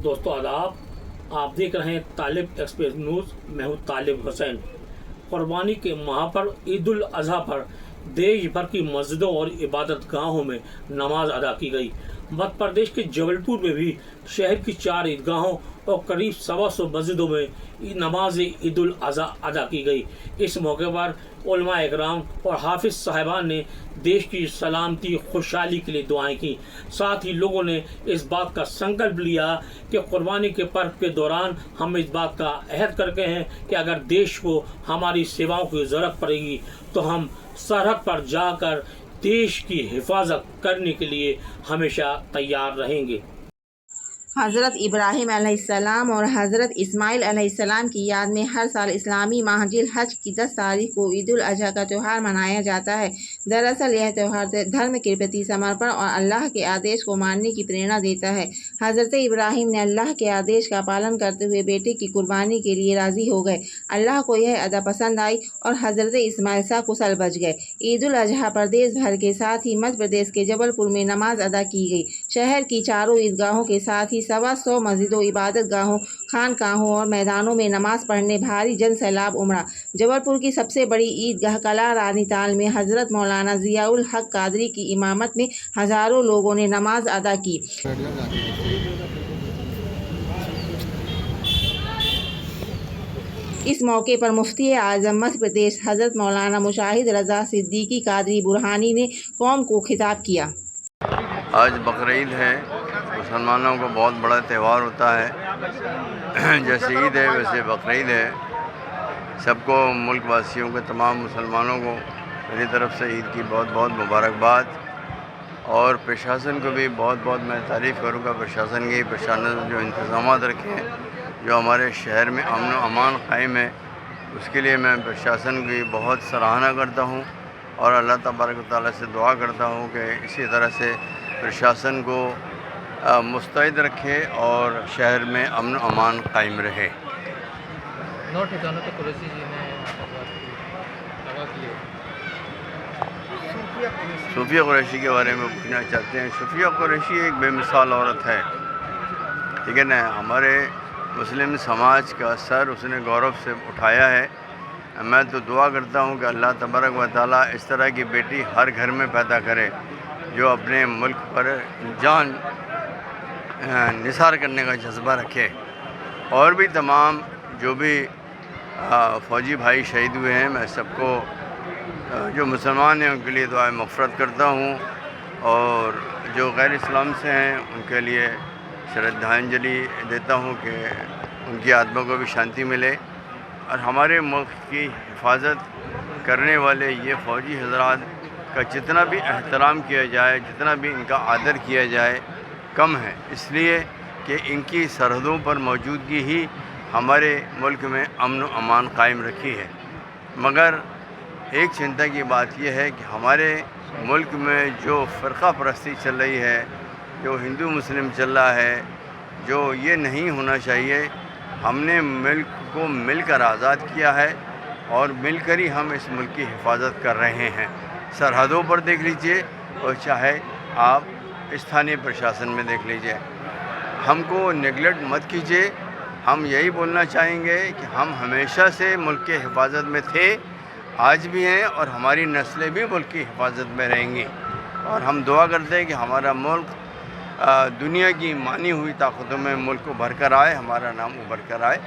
दोस्तों आदाब, आप देख रहे हैं तालिब एक्सप्रेस न्यूज़। मैं हूं तालिब हुसैन। कुर्बानी के माह पर ईद उल अजहा पर देश भर की मस्जिदों और इबादत गाहों में नमाज अदा की गई। मध्य प्रदेश के जबलपुर में भी शहर की 4 ईदगाहों और करीब 125 मस्जिदों में नमाज ईद उल अजहा अदा की गई। इस मौके पर उलमा इकराम और हाफिज साहिबान ने देश की सलामती खुशहाली के लिए दुआएं की। साथ ही लोगों ने इस बात का संकल्प लिया कि कुर्बानी के पर्व के दौरान हम इस बात का अहद करते हैं कि अगर देश को हमारी सेवाओं की ज़रूरत पड़ेगी तो हम सरहद पर जाकर देश की हिफाजत करने के लिए हमेशा तैयार रहेंगे। हज़रत इब्राहीम अलैहिस्सलाम और हज़रत इस्माइल अलैहिस्सलाम की याद में हर साल इस्लामी माह जिल हज की 10 तारीख को ईद उल अजहा का त्यौहार मनाया जाता है। दरअसल यह त्यौहार धर्म के प्रति समर्पण और अल्लाह के आदेश को मानने की प्रेरणा देता है। हज़रत इब्राहीम ने अल्लाह के आदेश का पालन करते हुए बेटे की कुर्बानी के लिए राज़ी हो गए। अल्लाह को यह अदा पसंद आई और हज़रत इस्माइल सकुशल बच गए। ईद उल अजहा पर देश भर के साथ ही मध्य प्रदेश के जबलपुर में नमाज अदा की गई। शहर की चारों ईदगाहों के साथ ही 125 मस्जिदों, इबादत गाहों, खानकाहों और मैदानों में नमाज पढ़ने भारी जन सैलाब उमड़ा। जबलपुर की सबसे बड़ी ईदगाह कला रानी ताल में हज़रत मौलाना ज़ियाउल हक कादरी की इमामत में हज़ारों लोगों ने नमाज अदा की। इस मौके पर मुफ्ती आज़म मध्य प्रदेश हज़रत मौलाना मुशाहिद रज़ा सिद्दीकी कादरी बुरहानी ने कौम को खिताब किया। आज बकरीद है, मुसलमानों को बहुत बड़ा त्यौहार होता है। जैसे ईद है वैसे बकरीद है। सबको, मुल्क वासियों के तमाम मुसलमानों को मेरी तरफ से ईद की बहुत बहुत मुबारकबाद। और प्रशासन को भी बहुत बहुत मैं तारीफ़ करूँगा। प्रशासन ने जो इंतज़ाम रखे हैं, जो हमारे शहर में अमन व अमान कायम है, उसके लिए मैं प्रशासन की बहुत सराहना करता हूँ और अल्लाह तबारक व तआला से दुआ करता हूँ कि इसी तरह से प्रशासन को मुस्तैद रखे और शहर में अमन अमान कायम रहे। 9 ठिकानों पर कुरैशी जी ने दवा की। सूफिया कुरैशी के बारे में पूछना चाहते हैं। सूफिया कुरैशी एक बेमिसाल औरत है, ठीक है ना। हमारे मुस्लिम समाज का सर उसने गौरव से उठाया है। मैं तो दुआ करता हूँ कि अल्लाह तबारक व तआला इस तरह की बेटी हर घर में पैदा करे जो अपने मुल्क पर जान निसार करने का जज्बा रखे। और भी तमाम जो भी फ़ौजी भाई शहीद हुए हैं, मैं सबको जो मुसलमान हैं उनके लिए दुआ मग़फ़िरत करता हूँ और जो गैर इस्लाम से हैं उनके लिए श्रद्धांजलि देता हूँ कि उनकी आत्मा को भी शांति मिले। और हमारे मुल्क की हिफाजत करने वाले ये फ़ौजी हज़रात का जितना भी एहतराम किया जाए, जितना भी इनका आदर किया जाए, कम है। इसलिए कि इनकी सरहदों पर मौजूदगी ही हमारे मुल्क में अमन व अमान कायम रखी है। मगर एक चिंता की बात यह है कि हमारे मुल्क में जो फ़िरक़ा परस्ती चल रही है, जो हिंदू मुस्लिम चल रहा है, जो ये नहीं होना चाहिए। हमने मुल्क को मिलकर आज़ाद किया है और मिलकर ही हम इस मुल्क की हिफाजत कर रहे हैं। सरहदों पर देख लीजिए और चाहे आप स्थानीय प्रशासन में देख लीजिए। हमको नेगलेक्ट मत कीजिए। हम यही बोलना चाहेंगे कि हम हमेशा से मुल्क के हिफाजत में थे, आज भी हैं और हमारी नस्लें भी मुल्क की हिफाजत में रहेंगी। और हम दुआ करते हैं कि हमारा मुल्क दुनिया की मानी हुई ताकतों में मुल्क उभर कर आए, हमारा नाम उभर कर आए।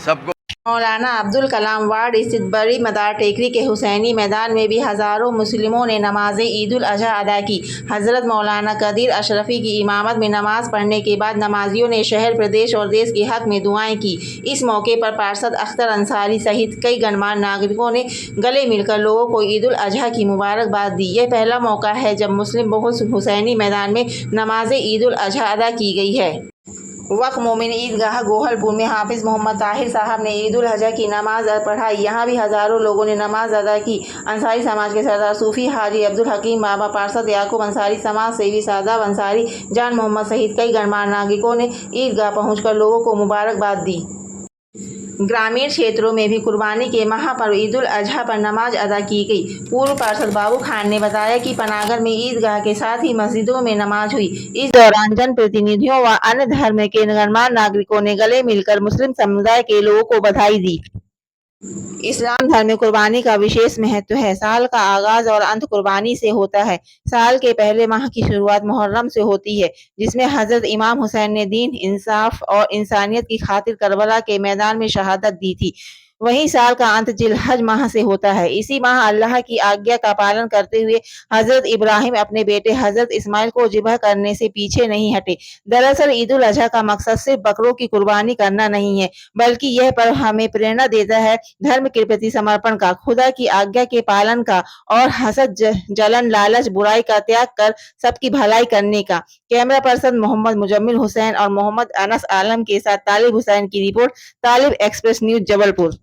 सबको मौलाना अब्दुल कलाम वार्ड स्थित बड़ी मदार टेकरी के हुसैनी मैदान में भी हज़ारों मुस्लिमों ने नमाज ईद उल अजहा अदा की। हज़रत मौलाना कदीर अशरफी की इमामत में नमाज पढ़ने के बाद नमाजियों ने शहर, प्रदेश और देश के हक़ में दुआएं की। इस मौके पर पार्षद अख्तर अंसारी सहित कई गणमान्य नागरिकों ने गले मिलकर लोगों को ईद उल अजहा की मुबारकबाद दी। यह पहला मौका है जब मुस्लिम बहुल हुसैनी मैदान में नमाज ईद उल अजहा अदा की गई है। वक्फ मोमिन ईदगाह गोहलपुर में हाफिज़ मोहम्मद ताहिर साहब ने ईद उल अजहा की नमाज पढ़ाई। यहाँ भी हज़ारों लोगों ने नमाज अदा की। अंसारी समाज के सरदार सूफ़ी हाजी अब्दुल हकीम बाबा, पार्षद याकूब अंसारी, समाज सेवी सादाब अंसारी, जान मोहम्मद सहित कई गणमान्य नागरिकों ने ईदगाह पहुँचकर लोगों को मुबारकबाद दी। ग्रामीण क्षेत्रों में भी कुर्बानी के महापर्व ईद उल अजहा पर नमाज अदा की गई। पूर्व पार्षद बाबू खान ने बताया कि पनागर में ईदगाह के साथ ही मस्जिदों में नमाज हुई। इस दौरान जनप्रतिनिधियों व अन्य धर्म के गणमान्य नागरिकों ने गले मिलकर मुस्लिम समुदाय के लोगों को बधाई दी। इस्लाम धर्म में कुर्बानी का विशेष महत्व है। साल का आगाज और अंत कुर्बानी से होता है। साल के पहले माह की शुरुआत मुहर्रम से होती है, जिसमें हजरत इमाम हुसैन ने दीन, इंसाफ और इंसानियत की खातिर करबला के मैदान में शहादत दी थी। वहीं साल का अंत जिलहज माह से होता है। इसी माह अल्लाह की आज्ञा का पालन करते हुए हजरत इब्राहिम अपने बेटे हजरत इस्माइल को ज़िबह करने से पीछे नहीं हटे। दरअसल ईद उल अजहा का मकसद सिर्फ बकरों की कुर्बानी करना नहीं है, बल्कि यह पर्व हमें प्रेरणा देता है धर्म के प्रति समर्पण का, खुदा की आज्ञा के पालन का और हसद, जलन, लालच, बुराई का त्याग कर सबकी भलाई करने का। कैमरा पर्सन मोहम्मद मुजम्मिल हुसैन और मोहम्मद अनस आलम के साथ तालिब हुसैन की रिपोर्ट, तालिब एक्सप्रेस न्यूज, जबलपुर।